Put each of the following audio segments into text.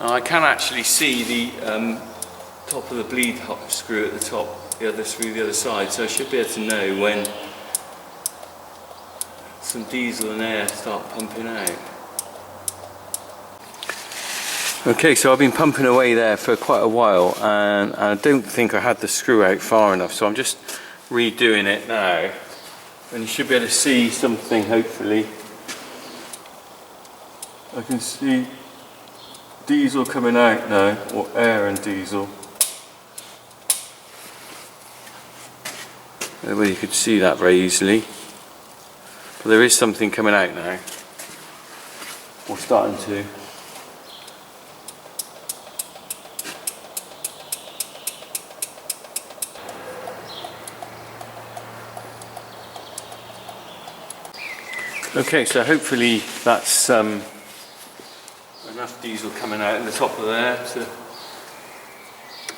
I can actually see the top of the bleed screw at the top, the other screw the other side, so I should be able to know when some diesel and air start pumping out. Okay, so I've been pumping away there for quite a while, and I don't think I had the screw out far enough, so I'm just redoing it now, and you should be able to see something. Hopefully I can see diesel coming out now, or air and diesel. Well, you could see that very easily, but there is something coming out now, or starting to. Okay, so hopefully that's enough diesel coming out in the top of there to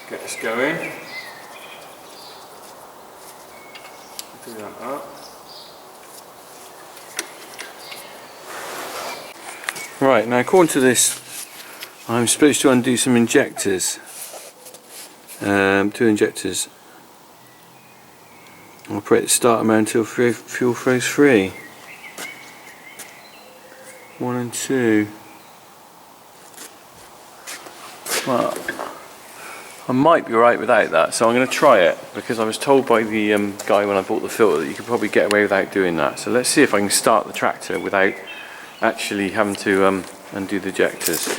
get us going. Do that up. Right, now according to this, I'm supposed to undo some injectors. 2 injectors. Operate the starter mode until fuel flows free. 1 and 2. Well, I might be right without that, so I'm going to try it, because I was told by the guy when I bought the filter that you could probably get away without doing that. So let's see if I can start the tractor without actually having to undo the ejectors.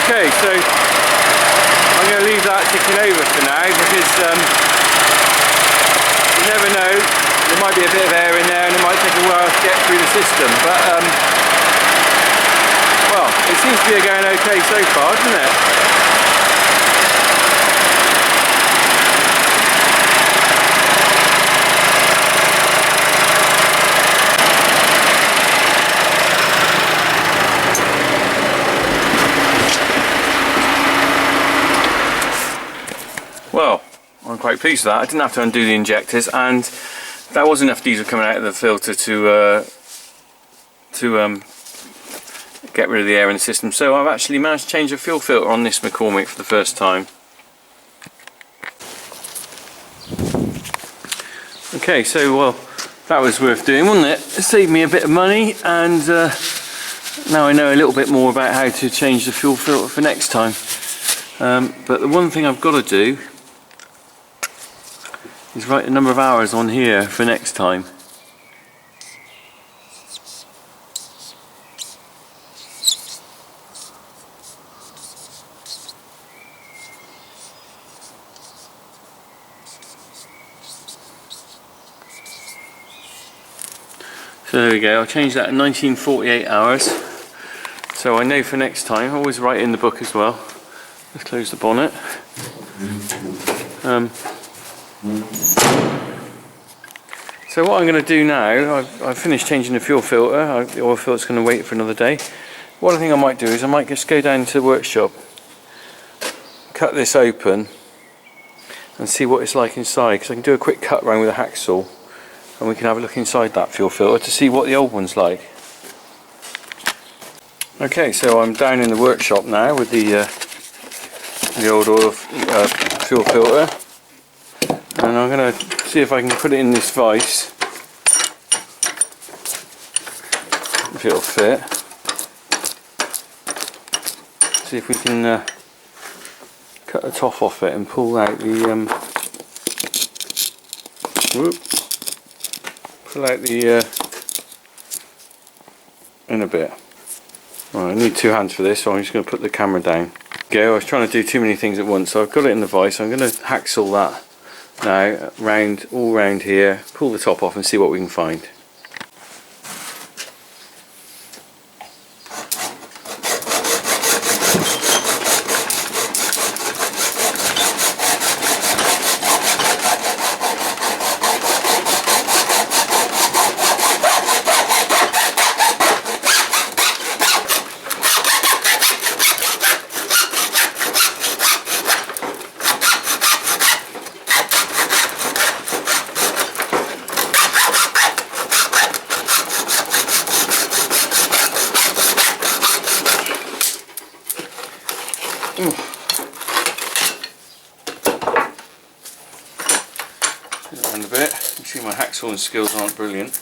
Okay, so I'm going to leave that ticking over for now, because you never know, there might be a bit of air in there and it might take a while to get through the system, but well, it seems to be going okay so far, doesn't it? Well, I'm quite pleased with that. I didn't have to undo the injectors, and that was enough diesel coming out of the filter to get rid of the air in the system. So I've actually managed to change the fuel filter on this McCormick for the first time. Okay, so well, that was worth doing, wasn't it? It saved me a bit of money, and now I know a little bit more about how to change the fuel filter for next time. But the one thing I've got to do is write the number of hours on here for next time. So there we go, I'll change that to 1948 hours. So I know for next time, I always write in the book as well. Let's close the bonnet. So what I'm going to do now, I've finished changing the fuel filter. The oil filter's going to wait for another day. One thing I might do is I might just go down to the workshop, cut this open and see what it's like inside, because I can do a quick cut round with a hacksaw and we can have a look inside that fuel filter to see what the old one's like. Okay, so I'm down in the workshop now with the old oil fuel filter, and I'm going to see if I can put it in this vise, if it'll fit. See if we can cut the top off it and pull out the inner bit. Right, I need 2 hands for this, so I'm just going to put the camera down. Go. I was trying to do too many things at once, so I've got it in the vise. I'm going to hacksaw that now all round here, pull the top off and see what we can find. around a bit. You see my hacksawing skills aren't brilliant.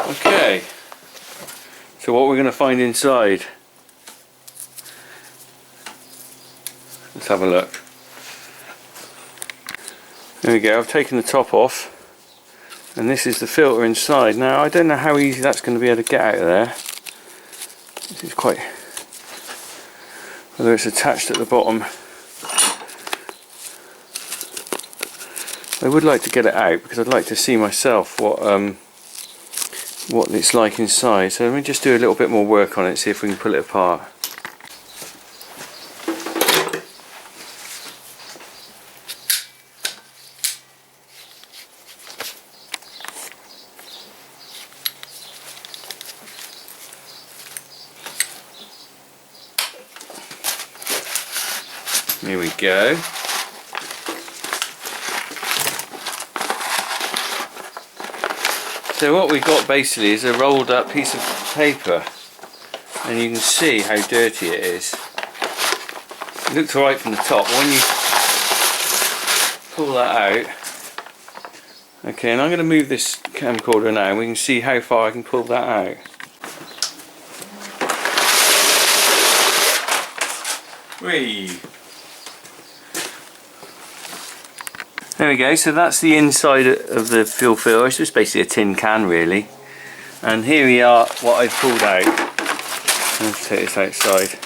Okay, so what we're going to find inside. Let's have a look. There we go, I've taken the top off and this is the filter inside. Now I don't know how easy that's going to be able to get out of there. This is quite, whether it's attached at the bottom. I would like to get it out because I'd like to see myself what it's like inside. So let me just do a little bit more work on it, see if we can pull it apart. Here we go. So what we've got basically is a rolled up piece of paper, and you can see how dirty it is. It looks alright from the top, but when you pull that out, okay, and I'm going to move this camcorder now and we can see how far I can pull that out. Whee! There we go, so that's the inside of the fuel filter. It's just basically a tin can really. And here we are, what I've pulled out. Let's take this outside.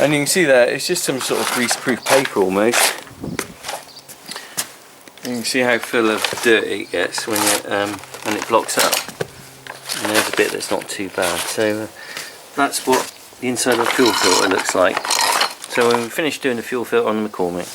And you can see there, it's just some sort of grease-proof paper almost. You can see how full of dirt it gets when it blocks up. And there's a bit that's not too bad. So that's what the inside of a fuel filter looks like. So when we finish doing the fuel filter on the McCormick.